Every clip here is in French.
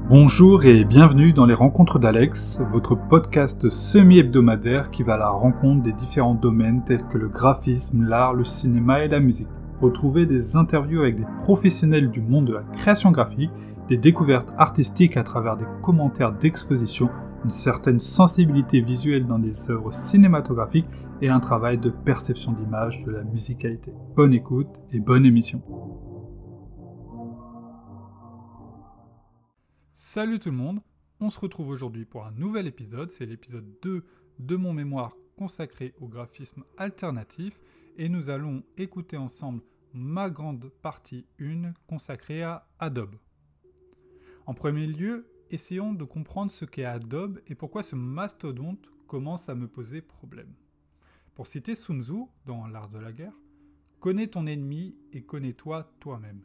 Bonjour et bienvenue dans les Rencontres d'Alex, votre podcast semi-hebdomadaire qui va à la rencontre des différents domaines tels que le graphisme, l'art, le cinéma et la musique. Retrouvez des interviews avec des professionnels du monde de la création graphique, des découvertes artistiques à travers des commentaires d'exposition, une certaine sensibilité visuelle dans des œuvres cinématographiques et un travail de perception d'image de la musicalité. Bonne écoute et bonne émission. Salut tout le monde, on se retrouve aujourd'hui pour un nouvel épisode, c'est l'épisode 2 de mon mémoire consacré au graphisme alternatif et nous allons écouter ensemble ma grande partie 1 consacrée à Adobe. En premier lieu, essayons de comprendre ce qu'est Adobe et pourquoi ce mastodonte commence à me poser problème. Pour citer Sun Tzu dans L'Art de la guerre, connais ton ennemi et connais-toi toi-même,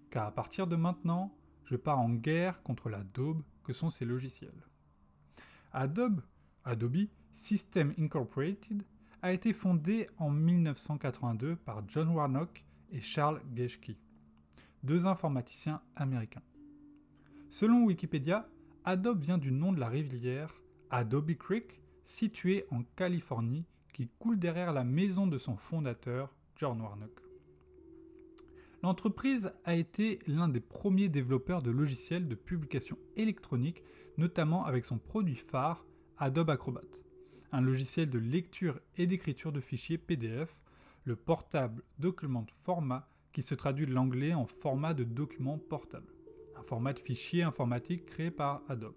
car à partir de maintenant, je pars en guerre contre la daube que sont ces logiciels. Adobe System Incorporated, a été fondé en 1982 par John Warnock et Charles Geschke, deux informaticiens américains. Selon Wikipédia, Adobe vient du nom de la rivière Adobe Creek, située en Californie, qui coule derrière la maison de son fondateur, John Warnock. L'entreprise a été l'un des premiers développeurs de logiciels de publication électronique, notamment avec son produit phare, Adobe Acrobat, un logiciel de lecture et d'écriture de fichiers PDF, le Portable Document Format, qui se traduit de l'anglais en format de document portable, un format de fichier informatique créé par Adobe.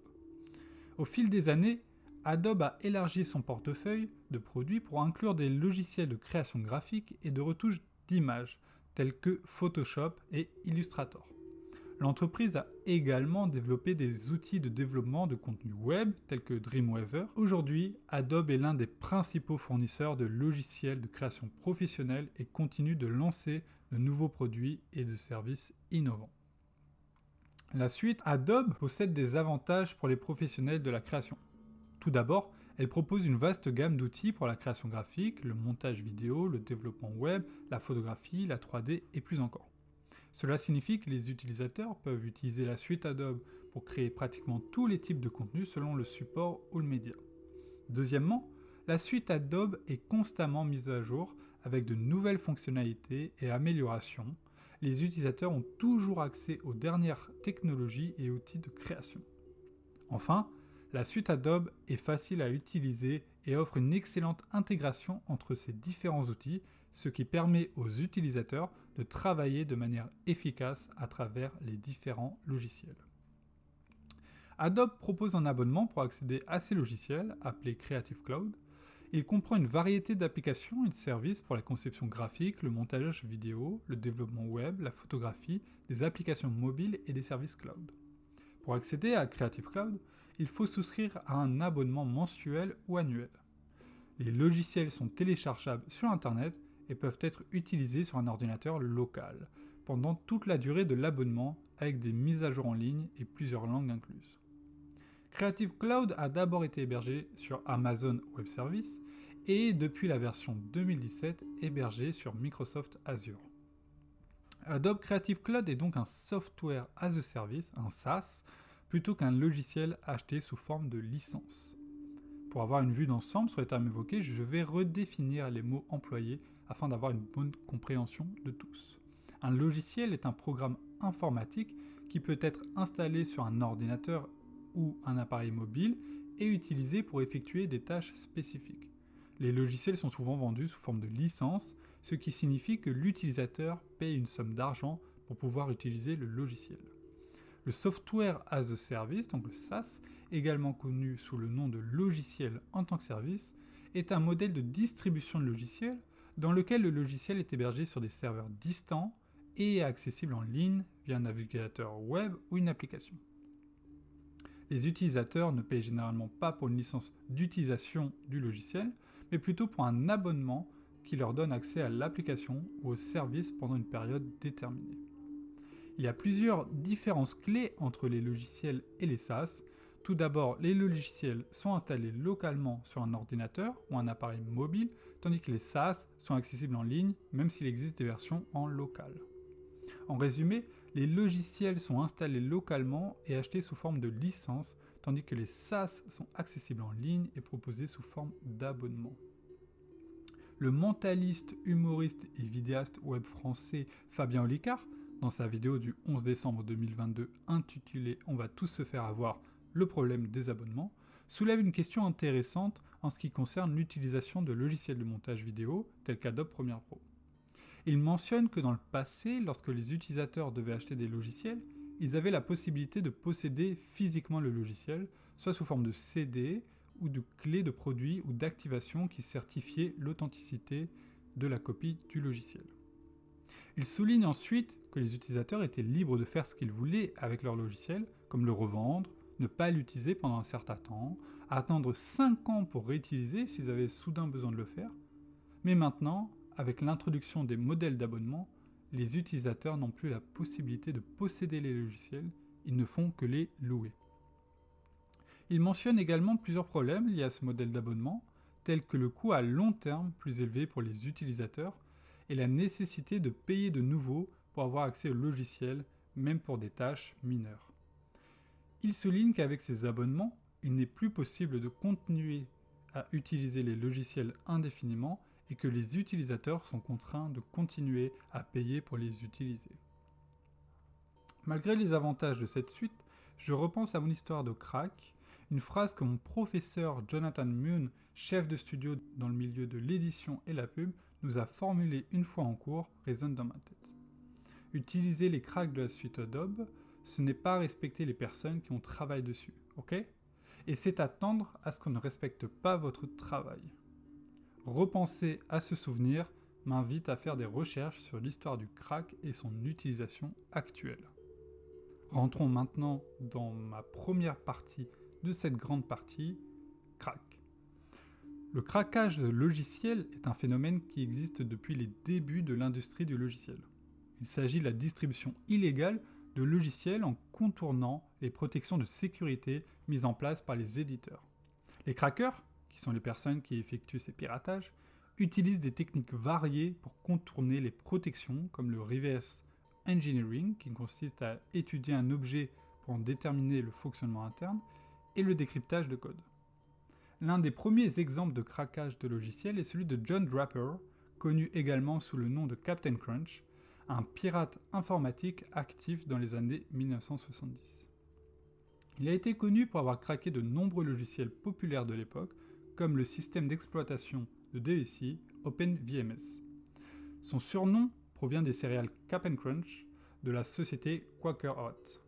Au fil des années, Adobe a élargi son portefeuille de produits pour inclure des logiciels de création graphique et de retouche d'images, tels que Photoshop et Illustrator. L'entreprise a également développé des outils de développement de contenu web tels que Dreamweaver. Aujourd'hui, Adobe est l'un des principaux fournisseurs de logiciels de création professionnelle et continue de lancer de nouveaux produits et de services innovants. La suite Adobe possède des avantages pour les professionnels de la création. Tout d'abord, elle propose une vaste gamme d'outils pour la création graphique, le montage vidéo, le développement web, la photographie, la 3D et plus encore. Cela signifie que les utilisateurs peuvent utiliser la suite Adobe pour créer pratiquement tous les types de contenus selon le support ou le média. Deuxièmement, la suite Adobe est constamment mise à jour avec de nouvelles fonctionnalités et améliorations. Les utilisateurs ont toujours accès aux dernières technologies et outils de création. Enfin, la suite Adobe est facile à utiliser et offre une excellente intégration entre ces différents outils, ce qui permet aux utilisateurs de travailler de manière efficace à travers les différents logiciels. Adobe propose un abonnement pour accéder à ces logiciels, appelé Creative Cloud. Il comprend une variété d'applications et de services pour la conception graphique, le montage vidéo, le développement web, la photographie, des applications mobiles et des services cloud. Pour accéder à Creative Cloud, il faut souscrire à un abonnement mensuel ou annuel. Les logiciels sont téléchargeables sur Internet et peuvent être utilisés sur un ordinateur local pendant toute la durée de l'abonnement avec des mises à jour en ligne et plusieurs langues incluses. Creative Cloud a d'abord été hébergé sur Amazon Web Services et depuis la version 2017 hébergé sur Microsoft Azure. Adobe Creative Cloud est donc un Software as a Service, un SaaS, plutôt qu'un logiciel acheté sous forme de licence. Pour avoir une vue d'ensemble sur les termes évoqués, je vais redéfinir les mots employés afin d'avoir une bonne compréhension de tous. Un logiciel est un programme informatique qui peut être installé sur un ordinateur ou un appareil mobile et utilisé pour effectuer des tâches spécifiques. Les logiciels sont souvent vendus sous forme de licence, ce qui signifie que l'utilisateur paye une somme d'argent pour pouvoir utiliser le logiciel. Le Software as a Service, donc le SaaS, également connu sous le nom de logiciel en tant que service, est un modèle de distribution de logiciels dans lequel le logiciel est hébergé sur des serveurs distants et est accessible en ligne via un navigateur web ou une application. Les utilisateurs ne payent généralement pas pour une licence d'utilisation du logiciel, mais plutôt pour un abonnement qui leur donne accès à l'application ou au service pendant une période déterminée. Il y a plusieurs différences clés entre les logiciels et les SaaS. Tout d'abord, les logiciels sont installés localement sur un ordinateur ou un appareil mobile, tandis que les SaaS sont accessibles en ligne, même s'il existe des versions en local. En résumé, Les logiciels sont installés localement et achetés sous forme de licence, tandis que les SaaS sont accessibles en ligne et proposés sous forme d'abonnement. Le mentaliste, humoriste et vidéaste web français Fabien Olicard, dans sa vidéo du 11 décembre 2022 intitulée « On va tous se faire avoir, le problème des abonnements », soulève une question intéressante en ce qui concerne l'utilisation de logiciels de montage vidéo tels qu'Adobe Premiere Pro. Il mentionne que dans le passé, lorsque les utilisateurs devaient acheter des logiciels, ils avaient la possibilité de posséder physiquement le logiciel, soit sous forme de CD ou de clés de produit ou d'activation qui certifiaient l'authenticité de la copie du logiciel. Il souligne ensuite que les utilisateurs étaient libres de faire ce qu'ils voulaient avec leur logiciel, comme le revendre, ne pas l'utiliser pendant un certain temps, attendre 5 ans pour réutiliser s'ils avaient soudain besoin de le faire. Mais maintenant, avec l'introduction des modèles d'abonnement, les utilisateurs n'ont plus la possibilité de posséder les logiciels, ils ne font que les louer. Il mentionne également plusieurs problèmes liés à ce modèle d'abonnement, tels que le coût à long terme plus élevé pour les utilisateurs et la nécessité de payer de nouveau pour avoir accès au logiciel, même pour des tâches mineures. Il souligne qu'avec ces abonnements, il n'est plus possible de continuer à utiliser les logiciels indéfiniment et que les utilisateurs sont contraints de continuer à payer pour les utiliser. Malgré les avantages de cette suite, je repense à mon histoire de crack, une phrase que mon professeur Jonathan Moon, chef de studio dans le milieu de l'édition et la pub, nous a formulée une fois en cours, résonne dans ma tête. Utiliser les cracks de la suite Adobe, ce n'est pas respecter les personnes qui ont travaillé dessus, ok ? Et c'est attendre à ce qu'on ne respecte pas votre travail. Repenser à ce souvenir m'invite à faire des recherches sur l'histoire du crack et son utilisation actuelle. Rentrons maintenant dans ma première partie de cette grande partie, crack. Le craquage de logiciels est un phénomène qui existe depuis les débuts de l'industrie du logiciel. Il s'agit de la distribution illégale de logiciels en contournant les protections de sécurité mises en place par les éditeurs. Les crackers, qui sont les personnes qui effectuent ces piratages, utilisent des techniques variées pour contourner les protections comme le reverse engineering, qui consiste à étudier un objet pour en déterminer le fonctionnement interne, et le décryptage de code. L'un des premiers exemples de craquage de logiciels est celui de John Draper, connu également sous le nom de Captain Crunch, un pirate informatique actif dans les années 1970. Il a été connu pour avoir craqué de nombreux logiciels populaires de l'époque, comme le système d'exploitation de DSI OpenVMS. Son surnom provient des céréales Cap'n Crunch de la société Quaker Oat.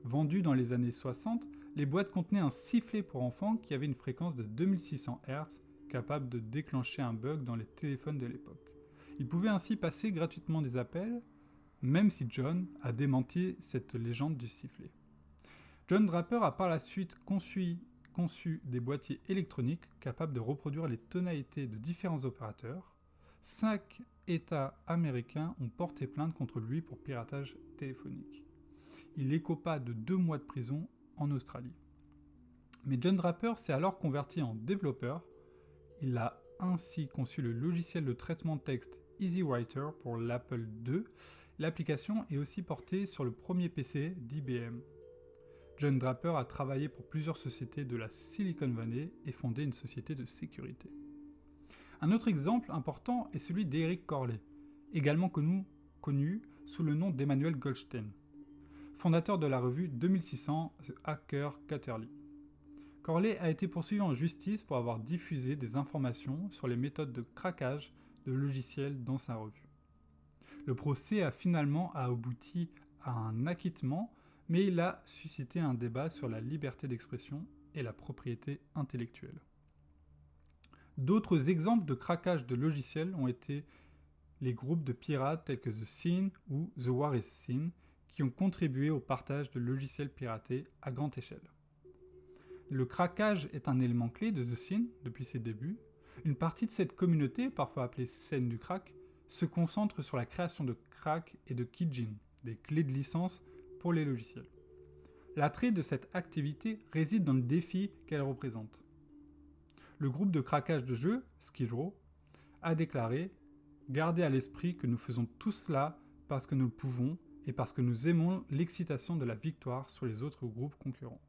Vendues dans les années 60, les boîtes contenaient un sifflet pour enfants qui avait une fréquence de 2600 Hz, capable de déclencher un bug dans les téléphones de l'époque. Il pouvait ainsi passer gratuitement des appels, même si John a démenti cette légende du sifflet. John Draper a par la suite conçu des boîtiers électroniques capables de reproduire les tonalités de différents opérateurs. 5 États américains ont porté plainte contre lui pour piratage téléphonique. Il écopa de 2 mois de prison en Australie. Mais John Draper s'est alors converti en développeur. Il a ainsi conçu le logiciel de traitement de texte EasyWriter pour l'Apple II. L'application est aussi portée sur le premier PC d'IBM. John Draper a travaillé pour plusieurs sociétés de la Silicon Valley et fondé une société de sécurité. Un autre exemple important est celui d'Eric Corley, également connu sous le nom d'Emmanuel Goldstein, fondateur de la revue 2600 The Hacker Quarterly. Corley a été poursuivi en justice pour avoir diffusé des informations sur les méthodes de craquage de logiciels dans sa revue. Le procès a finalement abouti à un acquittement, mais il a suscité un débat sur la liberté d'expression et la propriété intellectuelle. D'autres exemples de craquage de logiciels ont été les groupes de pirates tels que The Scene ou The War is Scene, qui ont contribué au partage de logiciels piratés à grande échelle. Le craquage est un élément clé de The Scene depuis ses débuts. Une partie de cette communauté, parfois appelée scène du crack, se concentre sur la création de crack et de keygene, des clés de licence pour les logiciels. L'attrait de cette activité réside dans le défi qu'elle représente. Le groupe de craquage de jeux, Skid Row, a déclaré « Gardez à l'esprit que nous faisons tout cela parce que nous le pouvons et parce que nous aimons l'excitation de la victoire sur les autres groupes concurrents.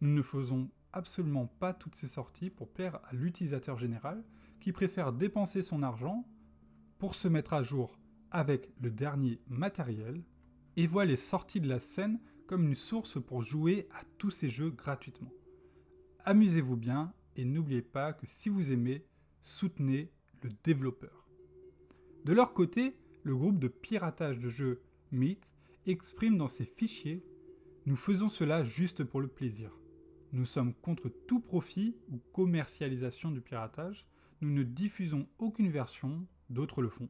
Nous ne faisons absolument pas toutes ces sorties pour plaire à l'utilisateur général qui préfère dépenser son argent pour se mettre à jour avec le dernier matériel et voit les sorties de la scène comme une source pour jouer à tous ces jeux gratuitement. Amusez-vous bien et n'oubliez pas que si vous aimez, soutenez le développeur. De leur côté, le groupe de piratage de jeux Meet exprime dans ses fichiers « Nous faisons cela juste pour le plaisir. Nous sommes contre tout profit ou commercialisation du piratage. Nous ne diffusons aucune version, d'autres le font.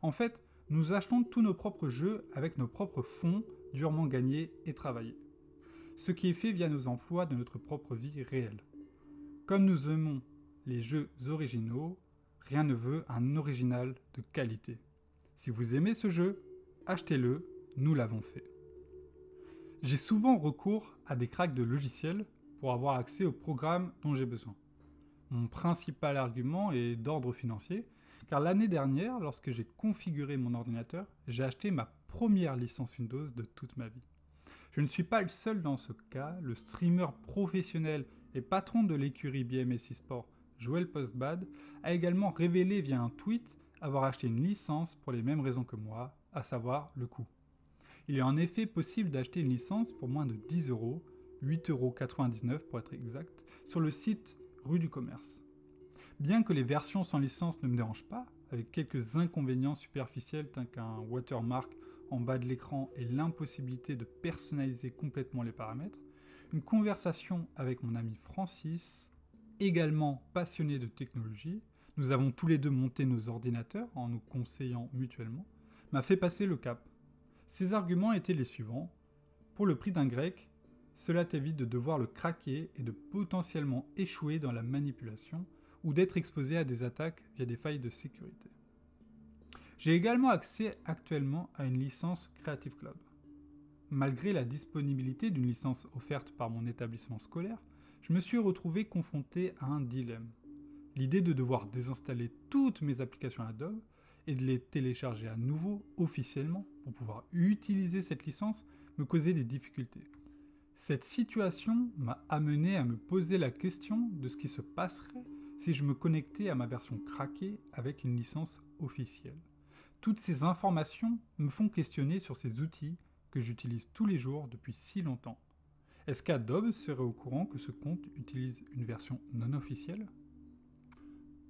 En fait, nous achetons tous nos propres jeux avec nos propres fonds durement gagnés et travaillés. Ce qui est fait via nos emplois de notre propre vie réelle. Comme nous aimons les jeux originaux, rien ne veut un original de qualité. Si vous aimez ce jeu, achetez-le, nous l'avons fait. » J'ai souvent recours à des cracks de logiciels pour avoir accès aux programmes dont j'ai besoin. Mon principal argument est d'ordre financier, car l'année dernière, lorsque j'ai configuré mon ordinateur, j'ai acheté ma première licence Windows de toute ma vie. Je ne suis pas le seul dans ce cas, le streamer professionnel et patron de l'écurie BMS eSport, Joël Postbad, a également révélé via un tweet avoir acheté une licence pour les mêmes raisons que moi, à savoir le coût. Il est en effet possible d'acheter une licence pour moins de 10 €, 8,99 € pour être exact, sur le site Rue du Commerce. Bien que les versions sans licence ne me dérangent pas, avec quelques inconvénients superficiels tels qu'un watermark en bas de l'écran et l'impossibilité de personnaliser complètement les paramètres, une conversation avec mon ami Francis, également passionné de technologie, nous avons tous les deux monté nos ordinateurs en nous conseillant mutuellement, m'a fait passer le cap. Ses arguments étaient les suivants. Pour le prix d'un grec, cela t'évite de devoir le craquer et de potentiellement échouer dans la manipulation ou d'être exposé à des attaques via des failles de sécurité. J'ai également accès actuellement à une licence Creative Cloud. Malgré la disponibilité d'une licence offerte par mon établissement scolaire, je me suis retrouvé confronté à un dilemme. L'idée de devoir désinstaller toutes mes applications Adobe et de les télécharger à nouveau officiellement pour pouvoir utiliser cette licence me causait des difficultés. Cette situation m'a amené à me poser la question de ce qui se passerait si je me connectais à ma version craquée avec une licence officielle. Toutes ces informations me font questionner sur ces outils que j'utilise tous les jours depuis si longtemps. Est-ce qu'Adobe serait au courant que ce compte utilise une version non officielle ?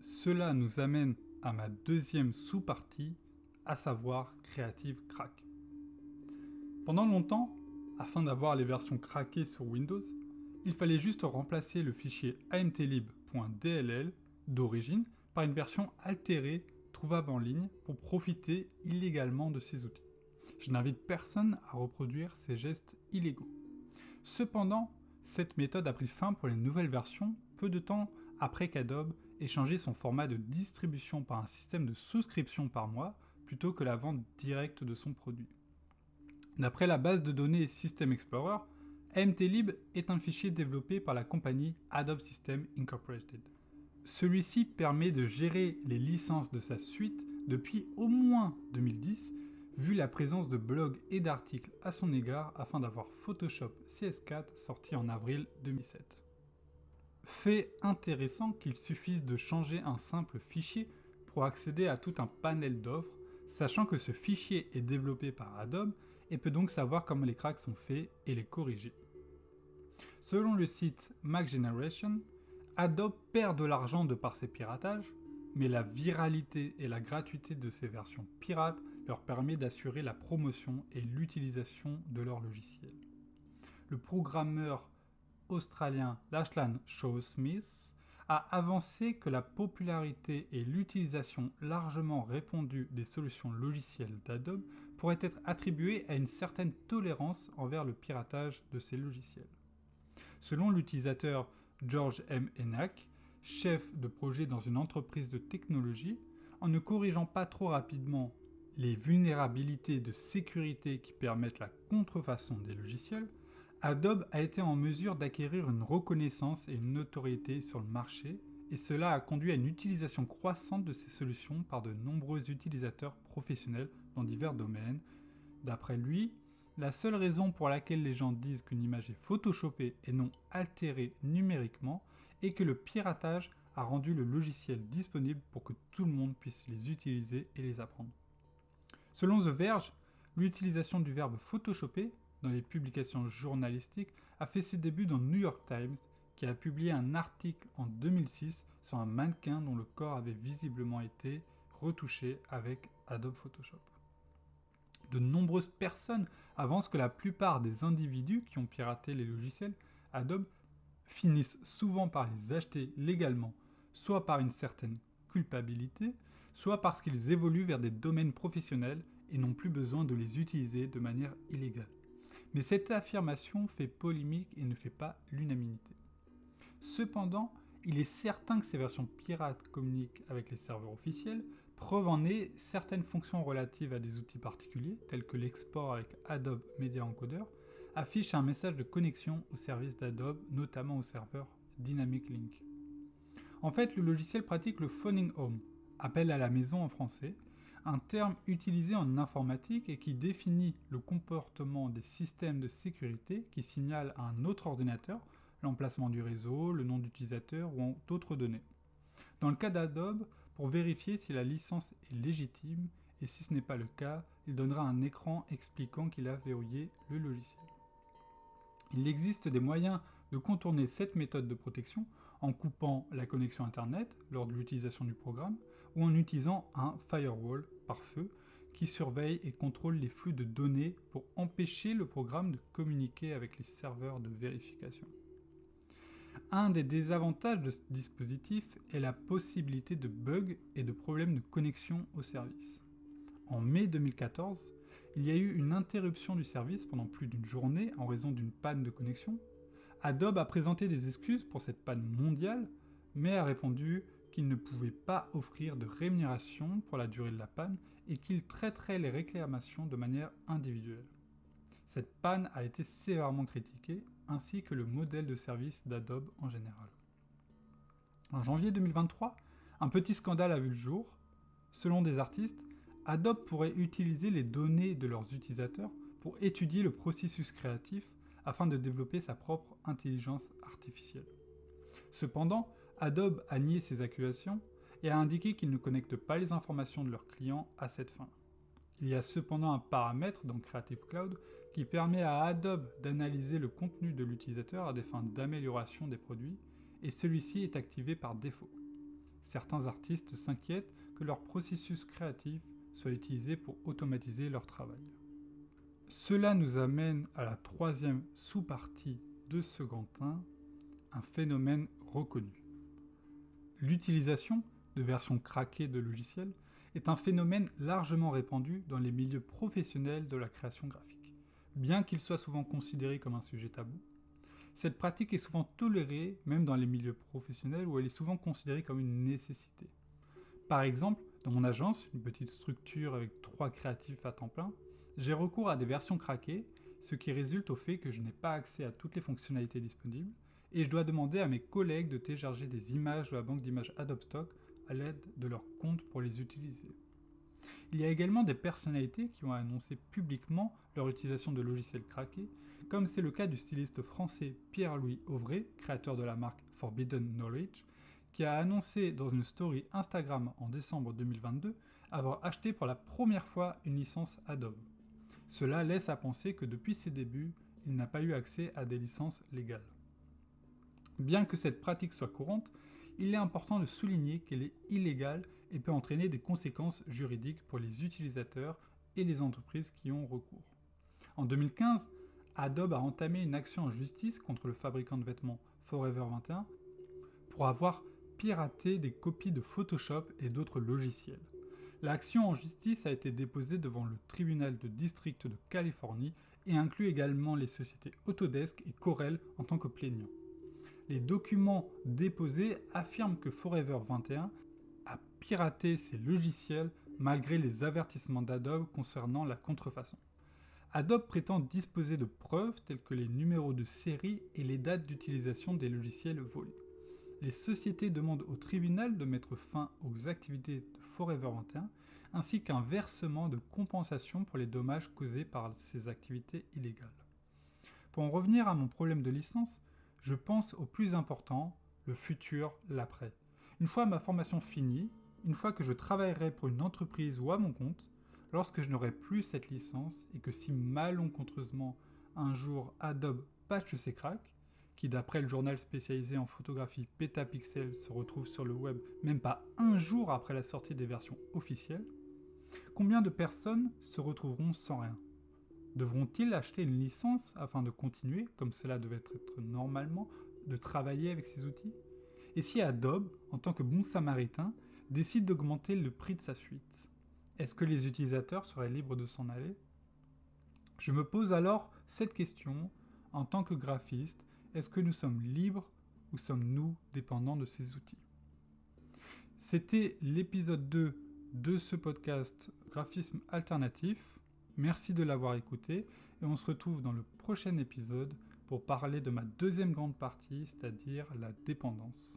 Cela nous amène à ma deuxième sous-partie, à savoir Creative Crack. Pendant longtemps, afin d'avoir les versions craquées sur Windows, il fallait juste remplacer le fichier amtlib.dll d'origine par une version altérée trouvable en ligne pour profiter illégalement de ces outils. Je n'invite personne à reproduire ces gestes illégaux. Cependant, cette méthode a pris fin pour les nouvelles versions peu de temps après qu'Adobe ait changé son format de distribution par un système de souscription par mois plutôt que la vente directe de son produit. D'après la base de données System Explorer, amtlib est un fichier développé par la compagnie Adobe Systems Incorporated. Celui-ci permet de gérer les licences de sa suite depuis au moins 2010, vu la présence de blogs et d'articles à son égard afin d'avoir Photoshop CS4 sorti en avril 2007. Fait intéressant qu'il suffise de changer un simple fichier pour accéder à tout un panel d'offres, sachant que ce fichier est développé par Adobe et peut donc savoir comment les cracks sont faits et les corriger. Selon le site Mac Generation, Adobe perd de l'argent de par ses piratages, mais la viralité et la gratuité de ces versions pirates leur permet d'assurer la promotion et l'utilisation de leur logiciel. Le programmeur australien Lachlan Shaw-Smith a avancé que la popularité et l'utilisation largement répandue des solutions logicielles d'Adobe pourraient être attribuées à une certaine tolérance envers le piratage de ces logiciels. Selon l'utilisateur George M. Enack, chef de projet dans une entreprise de technologie, en ne corrigeant pas trop rapidement les vulnérabilités de sécurité qui permettent la contrefaçon des logiciels, Adobe a été en mesure d'acquérir une reconnaissance et une notoriété sur le marché, et cela a conduit à une utilisation croissante de ces solutions par de nombreux utilisateurs professionnels dans divers domaines, D'après lui, la seule raison pour laquelle les gens disent qu'une image est photoshopée et non altérée numériquement est que le piratage a rendu le logiciel disponible pour que tout le monde puisse les utiliser et les apprendre. Selon The Verge, l'utilisation du verbe photoshopper dans les publications journalistiques a fait ses débuts dans New York Times, qui a publié un article en 2006 sur un mannequin dont le corps avait visiblement été retouché avec Adobe Photoshop. De nombreuses personnes avancent que la plupart des individus qui ont piraté les logiciels Adobe finissent souvent par les acheter légalement, soit par une certaine culpabilité, soit parce qu'ils évoluent vers des domaines professionnels et n'ont plus besoin de les utiliser de manière illégale. Mais cette affirmation fait polémique et ne fait pas l'unanimité. Cependant, il est certain que ces versions pirates communiquent avec les serveurs officiels. Preuve en est, certaines fonctions relatives à des outils particuliers, tels que l'export avec Adobe Media Encoder, affichent un message de connexion au service d'Adobe, notamment au serveur Dynamic Link. En fait, le logiciel pratique le phoning home, appel à la maison en français, un terme utilisé en informatique et qui définit le comportement des systèmes de sécurité qui signalent à un autre ordinateur l'emplacement du réseau, le nom d'utilisateur ou d'autres données. Dans le cas d'Adobe, pour vérifier si la licence est légitime, et si ce n'est pas le cas, il donnera un écran expliquant qu'il a verrouillé le logiciel. Il existe des moyens de contourner cette méthode de protection en coupant la connexion Internet lors de l'utilisation du programme ou en utilisant un firewall par feu qui surveille et contrôle les flux de données pour empêcher le programme de communiquer avec les serveurs de vérification. Un des désavantages de ce dispositif est la possibilité de bugs et de problèmes de connexion au service. En mai 2014, il y a eu une interruption du service pendant plus d'une journée en raison d'une panne de connexion. Adobe a présenté des excuses pour cette panne mondiale, mais a répondu qu'il ne pouvait pas offrir de rémunération pour la durée de la panne et qu'il traiterait les réclamations de manière individuelle. Cette panne a été sévèrement critiquée, ainsi que le modèle de service d'Adobe en général. En janvier 2023, un petit scandale a vu le jour. Selon des artistes, Adobe pourrait utiliser les données de leurs utilisateurs pour étudier le processus créatif afin de développer sa propre intelligence artificielle. Cependant, Adobe a nié ces accusations et a indiqué qu'il ne connecte pas les informations de leurs clients à cette fin. Il y a cependant un paramètre dans Creative Cloud qui permet à Adobe d'analyser le contenu de l'utilisateur à des fins d'amélioration des produits, et celui-ci est activé par défaut. Certains artistes s'inquiètent que leur processus créatif soit utilisé pour automatiser leur travail. Cela nous amène à la troisième sous-partie de ce grand 1, un phénomène reconnu. L'utilisation de versions craquées de logiciels est un phénomène largement répandu dans les milieux professionnels de la création graphique. Bien qu'il soit souvent considéré comme un sujet tabou, cette pratique est souvent tolérée, même dans les milieux professionnels où elle est souvent considérée comme une nécessité. Par exemple, dans mon agence, une petite structure avec 3 créatifs à temps plein, j'ai recours à des versions craquées, ce qui résulte au fait que je n'ai pas accès à toutes les fonctionnalités disponibles, et je dois demander à mes collègues de télécharger des images de la banque d'images Adobe Stock à l'aide de leur compte pour les utiliser. Il y a également des personnalités qui ont annoncé publiquement leur utilisation de logiciels craqués, comme c'est le cas du styliste français Pierre-Louis Auvray, créateur de la marque Forbidden Knowledge, qui a annoncé dans une story Instagram en décembre 2022 avoir acheté pour la première fois une licence Adobe. Cela laisse à penser que depuis ses débuts, il n'a pas eu accès à des licences légales. Bien que cette pratique soit courante, il est important de souligner qu'elle est illégale et peut entraîner des conséquences juridiques pour les utilisateurs et les entreprises qui y ont recours. En 2015, Adobe a entamé une action en justice contre le fabricant de vêtements Forever 21 pour avoir piraté des copies de Photoshop et d'autres logiciels. L'action en justice a été déposée devant le tribunal de district de Californie et inclut également les sociétés Autodesk et Corel en tant que plaignants. Les documents déposés affirment que Forever 21 a piraté ses logiciels malgré les avertissements d'Adobe concernant la contrefaçon. Adobe prétend disposer de preuves telles que les numéros de série et les dates d'utilisation des logiciels volés. Les sociétés demandent au tribunal de mettre fin aux activités de Forever 21 ainsi qu'un versement de compensation pour les dommages causés par ces activités illégales. Pour en revenir à mon problème de licence, je pense au plus important, le futur, l'après. Une fois ma formation finie, une fois que je travaillerai pour une entreprise ou à mon compte, lorsque je n'aurai plus cette licence et que si malencontreusement un jour Adobe patche ses cracks, qui d'après le journal spécialisé en photographie Petapixel se retrouve sur le web même pas un jour après la sortie des versions officielles, combien de personnes se retrouveront sans rien ? Devront-ils acheter une licence afin de continuer, comme cela devait être normalement, de travailler avec ces outils ? Et si Adobe, en tant que bon samaritain, décide d'augmenter le prix de sa suite, est-ce que les utilisateurs seraient libres de s'en aller ? Je me pose alors cette question, en tant que graphiste, est-ce que nous sommes libres ou sommes-nous dépendants de ces outils ? C'était l'épisode 2 de ce podcast Graphisme Alternatif. Merci de l'avoir écouté et on se retrouve dans le prochain épisode pour parler de ma deuxième grande partie, c'est-à-dire la dépendance.